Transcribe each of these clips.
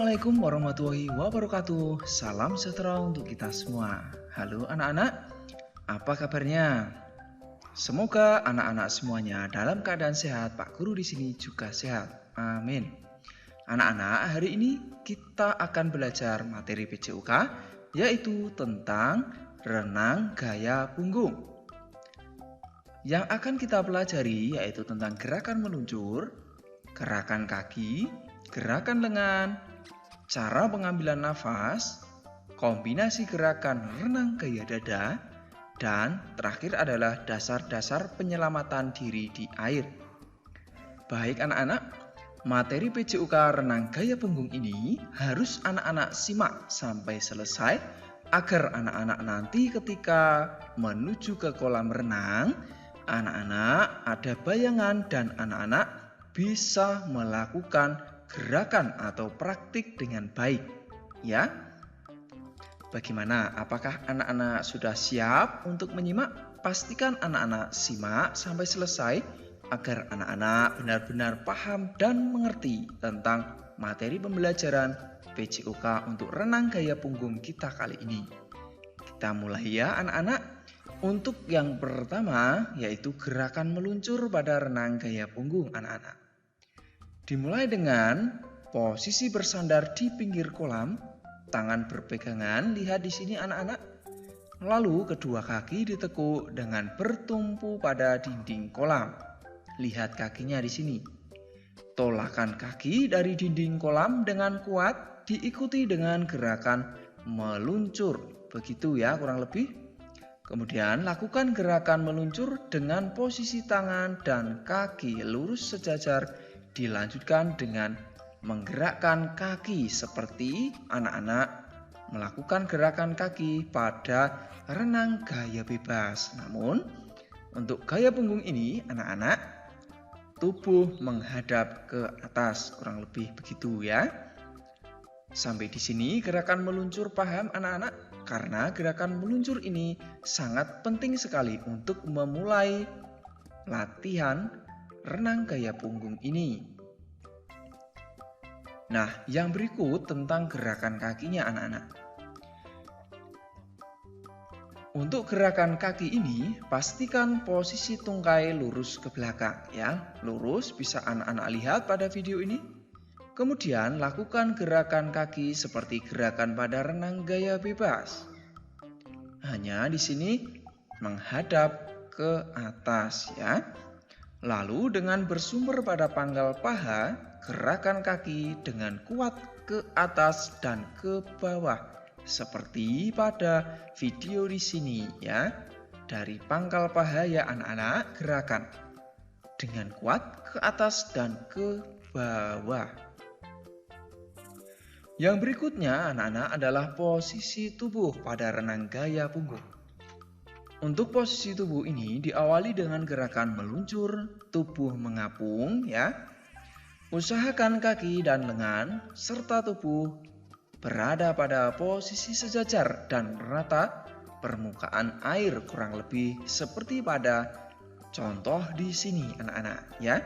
Assalamualaikum warahmatullahi wabarakatuh. Salam sejahtera untuk kita semua. Halo anak-anak, apa kabarnya? Semoga anak-anak semuanya dalam keadaan sehat. Pak Guru di sini juga sehat. Amin. Anak-anak, hari ini kita akan belajar materi PJUK, yaitu tentang renang gaya punggung. Yang akan kita pelajari yaitu tentang gerakan meluncur, gerakan kaki, gerakan lengan, cara pengambilan nafas, kombinasi gerakan renang gaya dada, dan terakhir adalah dasar-dasar penyelamatan diri di air. Baik anak-anak, materi PJUK renang gaya punggung ini harus anak-anak simak sampai selesai agar anak-anak nanti ketika menuju ke kolam renang, anak-anak ada bayangan dan anak-anak bisa melakukan gerakan atau praktik dengan baik, ya. Bagaimana? Apakah anak-anak sudah siap untuk menyimak? Pastikan anak-anak simak sampai selesai agar anak-anak benar-benar paham dan mengerti tentang materi pembelajaran PJUK untuk renang gaya punggung kita kali ini. Kita mulai ya anak-anak. Untuk yang pertama yaitu gerakan meluncur pada renang gaya punggung anak-anak. Dimulai dengan posisi bersandar di pinggir kolam, tangan berpegangan, lihat di sini anak-anak. Lalu kedua kaki ditekuk dengan bertumpu pada dinding kolam. Lihat kakinya di sini. Tolakan kaki dari dinding kolam dengan kuat diikuti dengan gerakan meluncur. Begitu ya kurang lebih. Kemudian lakukan gerakan meluncur dengan posisi tangan dan kaki lurus sejajar. Dilanjutkan dengan menggerakkan kaki seperti anak-anak melakukan gerakan kaki pada renang gaya bebas. Namun untuk gaya punggung ini anak-anak tubuh menghadap ke atas, kurang lebih begitu ya. Sampai di sini gerakan meluncur paham anak-anak? Karena gerakan meluncur ini sangat penting sekali untuk memulai latihan renang gaya punggung ini. Nah, yang berikut tentang gerakan kakinya anak-anak. Untuk gerakan kaki ini, pastikan posisi tungkai lurus ke belakang ya. Lurus bisa anak-anak lihat pada video ini. Kemudian lakukan gerakan kaki seperti gerakan pada renang gaya bebas. Hanya di sini menghadap ke atas ya. Lalu dengan bersumber pada pangkal paha, gerakan kaki dengan kuat ke atas dan ke bawah. Seperti pada video di sini ya. Dari pangkal paha ya anak-anak, gerakan dengan kuat ke atas dan ke bawah. Yang berikutnya anak-anak adalah posisi tubuh pada renang gaya punggung. Untuk posisi tubuh ini diawali dengan gerakan meluncur, tubuh mengapung ya. Usahakan kaki dan lengan serta tubuh berada pada posisi sejajar dan rata permukaan air, kurang lebih seperti pada contoh di sini anak-anak ya.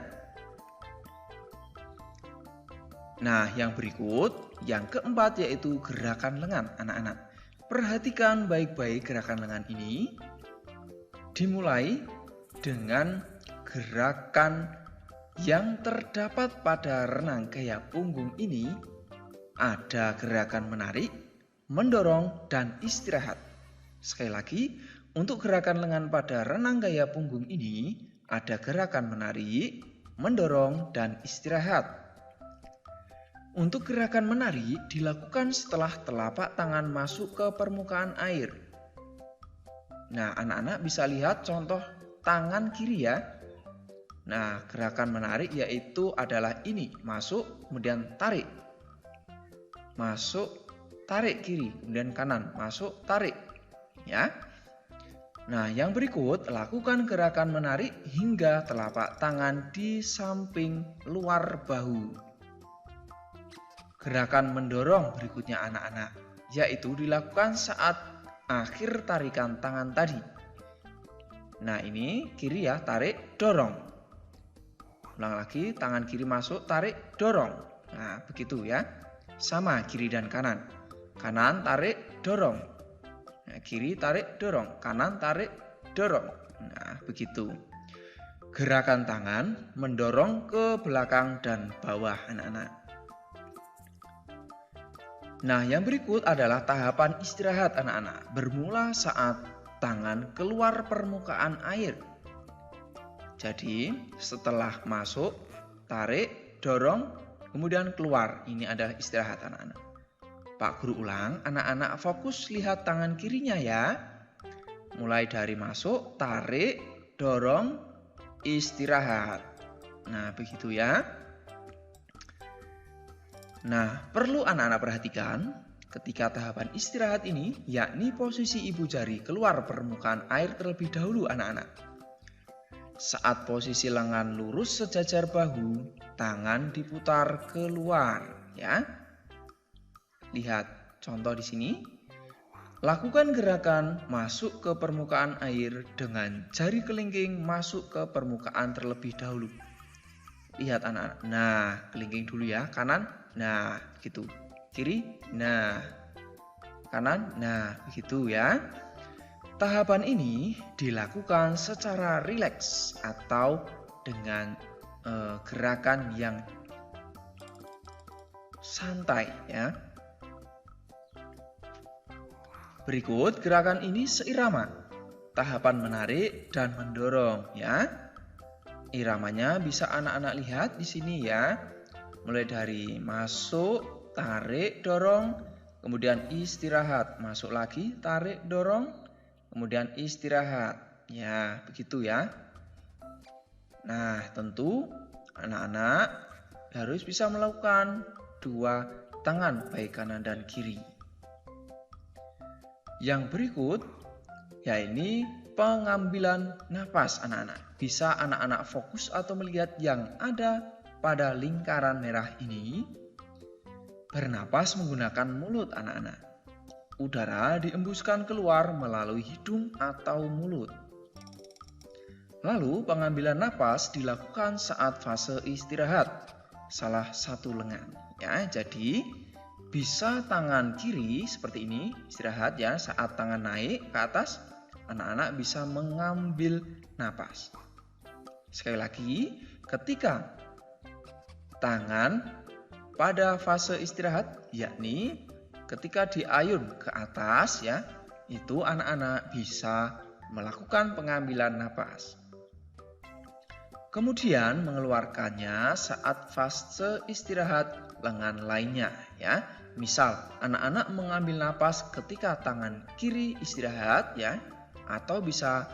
Nah, yang berikut, yang keempat yaitu gerakan lengan anak-anak. Perhatikan baik-baik gerakan lengan ini. Dimulai dengan gerakan yang terdapat pada renang gaya punggung ini. Ada gerakan menarik, mendorong, dan istirahat. Sekali lagi, untuk gerakan lengan pada renang gaya punggung ini ada gerakan menarik, mendorong, dan istirahat. Untuk gerakan menarik dilakukan setelah telapak tangan masuk ke permukaan air. Nah, anak-anak bisa lihat contoh tangan kiri ya. Nah, gerakan menarik yaitu adalah ini, masuk, kemudian tarik. Masuk, tarik kiri, kemudian kanan, masuk, tarik. Ya. Nah, yang berikut, lakukan gerakan menarik hingga telapak tangan di samping luar bahu. Gerakan mendorong berikutnya anak-anak, yaitu dilakukan saat akhir tarikan tangan tadi. Nah ini kiri ya, tarik, dorong. Ulang lagi, tangan kiri masuk, tarik, dorong. Nah begitu ya. sama kiri dan kanan. Kanan tarik dorong. Nah, kiri tarik dorong, kanan tarik dorong. Nah, begitu. Gerakan tangan mendorong ke belakang dan bawah anak-anak. Nah, yang berikut adalah tahapan istirahat anak-anak. Bermula saat tangan keluar permukaan air. Jadi, setelah masuk, tarik, dorong, kemudian keluar. Ini adalah istirahat anak-anak. Pak Guru ulang, anak-anak fokus lihat tangan kirinya ya. Mulai dari masuk, tarik, dorong, istirahat. Nah, begitu ya. Nah, perlu anak-anak perhatikan ketika tahapan istirahat ini, yakni posisi ibu jari keluar permukaan air terlebih dahulu anak-anak. Saat posisi lengan lurus sejajar bahu, tangan diputar keluar ya. Lihat contoh di sini. Lakukan gerakan masuk ke permukaan air dengan jari kelingking masuk ke permukaan terlebih dahulu. Lihat anak-anak. Nah, kelingking dulu ya, kanan. Nah, gitu. Kiri. Nah, kanan. Nah, begitu ya. Tahapan ini dilakukan secara rileks atau dengan gerakan yang santai ya. Berikut gerakan ini seirama. Tahapan menarik dan mendorong ya. Iramanya bisa anak-anak lihat di sini ya. Mulai dari masuk, tarik, dorong, kemudian istirahat. Masuk lagi, tarik, dorong, kemudian istirahat. Ya, begitu ya. Nah, tentu anak-anak harus bisa melakukan dua tangan baik kanan dan kiri. Yang berikut, yaitu pengambilan napas anak-anak. Bisa anak-anak fokus atau melihat yang ada pada lingkaran merah ini. Bernapas menggunakan mulut anak-anak. Udara diembuskan keluar melalui hidung atau mulut. Lalu pengambilan napas dilakukan saat fase istirahat, salah satu lengan. Ya, jadi bisa tangan kiri seperti ini, istirahat ya, saat tangan naik ke atas, anak-anak bisa mengambil napas. Sekali lagi, ketika tangan pada fase istirahat, yakni ketika diayun ke atas ya, itu anak-anak bisa melakukan pengambilan napas. Kemudian mengeluarkannya saat fase istirahat lengan lainnya ya. Misal anak-anak mengambil napas ketika tangan kiri istirahat ya, atau bisa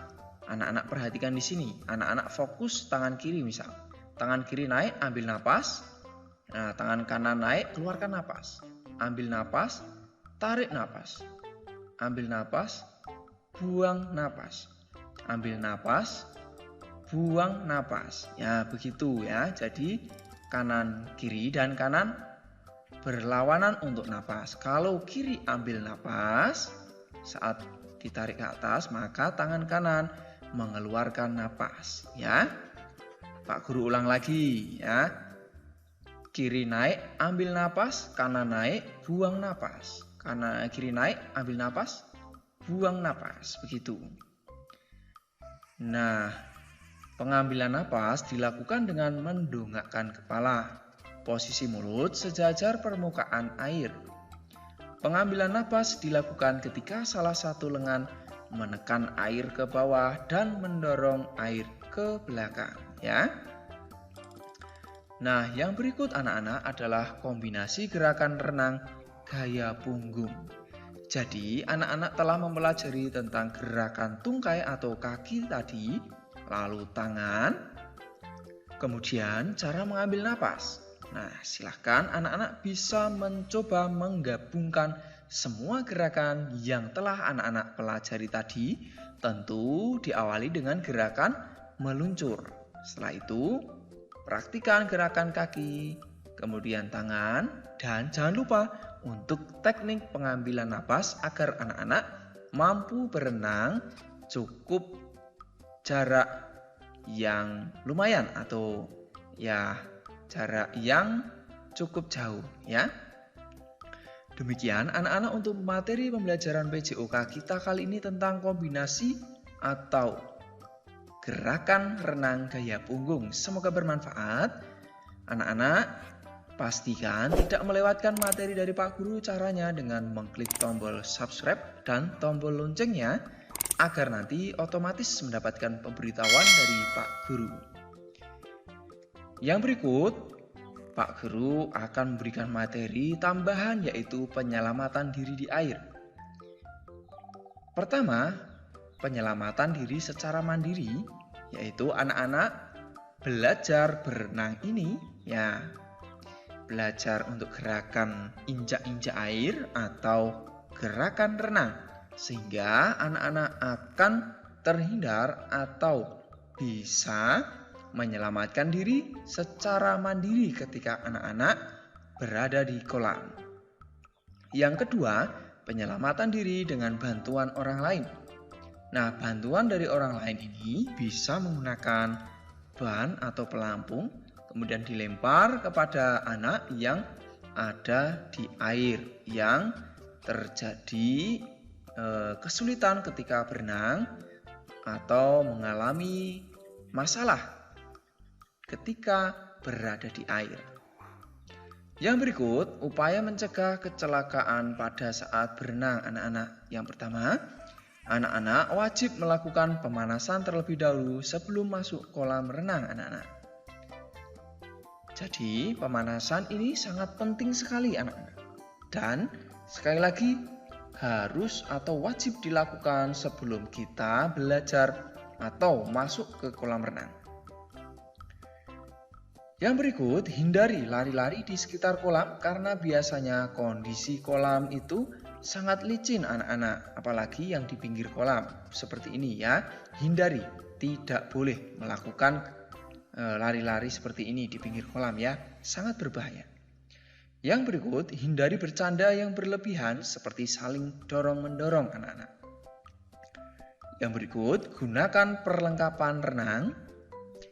anak-anak perhatikan di sini. Anak-anak fokus tangan kiri misal. Tangan kiri naik, ambil napas. Nah, tangan kanan naik, keluarkan napas. Ambil napas, tarik napas. Ambil napas, buang napas. Ambil napas, buang napas. Ya, begitu ya. Jadi kanan kiri dan kanan berlawanan untuk napas. Kalau kiri ambil napas, saat ditarik ke atas, maka tangan kanan mengeluarkan napas. Ya, Pak Guru ulang lagi ya. Kiri naik, ambil napas, kanan naik, buang napas. Kiri naik, ambil napas, buang napas. Begitu. Nah, pengambilan napas dilakukan dengan mendongakkan kepala. Posisi mulut sejajar permukaan air. Pengambilan napas dilakukan ketika salah satu lengan menekan air ke bawah dan mendorong air ke belakang ya. Nah, yang berikut anak-anak adalah kombinasi gerakan renang gaya punggung. Jadi, anak-anak telah mempelajari tentang gerakan tungkai atau kaki tadi, lalu tangan, kemudian cara mengambil napas. Nah, silahkan anak-anak bisa mencoba menggabungkan semua gerakan yang telah anak-anak pelajari tadi. Tentu diawali dengan gerakan meluncur. Setelah itu, praktikan gerakan kaki, kemudian tangan, dan jangan lupa untuk teknik pengambilan napas agar anak-anak mampu berenang cukup jarak yang lumayan atau ya jarak yang cukup jauh ya. Demikian anak-anak untuk materi pembelajaran PJOK kita kali ini tentang kombinasi atau gerakan renang gaya punggung. Semoga bermanfaat. Anak-anak, pastikan tidak melewatkan materi dari Pak Guru. Caranya dengan mengklik tombol subscribe dan tombol loncengnya agar nanti otomatis mendapatkan pemberitahuan dari Pak Guru. Yang berikut, Pak Guru akan memberikan materi tambahan yaitu penyelamatan diri di air. Pertama, penyelamatan diri secara mandiri, yaitu anak-anak belajar berenang ini ya, belajar untuk gerakan injak-injak air atau gerakan renang, sehingga anak-anak akan terhindar atau bisa menyelamatkan diri secara mandiri ketika anak-anak berada di kolam. Yang kedua, penyelamatan diri dengan bantuan orang lain. Nah, bantuan dari orang lain ini bisa menggunakan ban atau pelampung, kemudian dilempar kepada anak yang ada di air yang terjadi kesulitan ketika berenang atau mengalami masalah ketika berada di air. Yang berikut, upaya mencegah kecelakaan pada saat berenang anak-anak. Yang pertama, anak-anak wajib melakukan pemanasan terlebih dahulu sebelum masuk kolam renang anak-anak. Jadi pemanasan ini sangat penting sekali anak-anak. Dan sekali lagi harus atau wajib dilakukan sebelum kita belajar atau masuk ke kolam renang. Yang berikut, hindari lari-lari di sekitar kolam karena biasanya kondisi kolam itu sangat licin anak-anak, apalagi yang di pinggir kolam seperti ini ya. Hindari, tidak boleh melakukan lari-lari seperti ini di pinggir kolam ya, sangat berbahaya. Yang berikut, hindari bercanda yang berlebihan seperti saling dorong-mendorong anak-anak. Yang berikut, gunakan perlengkapan renang.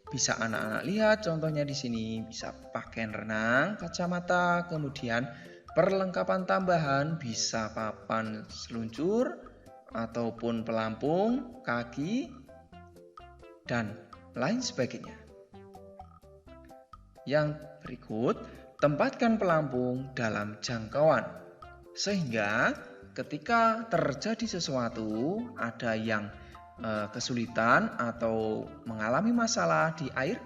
Bisa anak-anak lihat contohnya di sini, bisa pakaian renang, kacamata, kemudian perlengkapan tambahan bisa papan seluncur ataupun pelampung, kaki, dan lain sebagainya. Yang berikut, tempatkan pelampung dalam jangkauan sehingga ketika terjadi sesuatu, ada yang kesulitan atau mengalami masalah di air,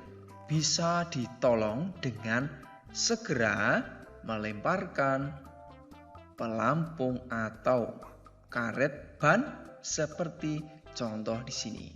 bisa ditolong dengan segera melemparkan pelampung atau karet ban seperti contoh di sini.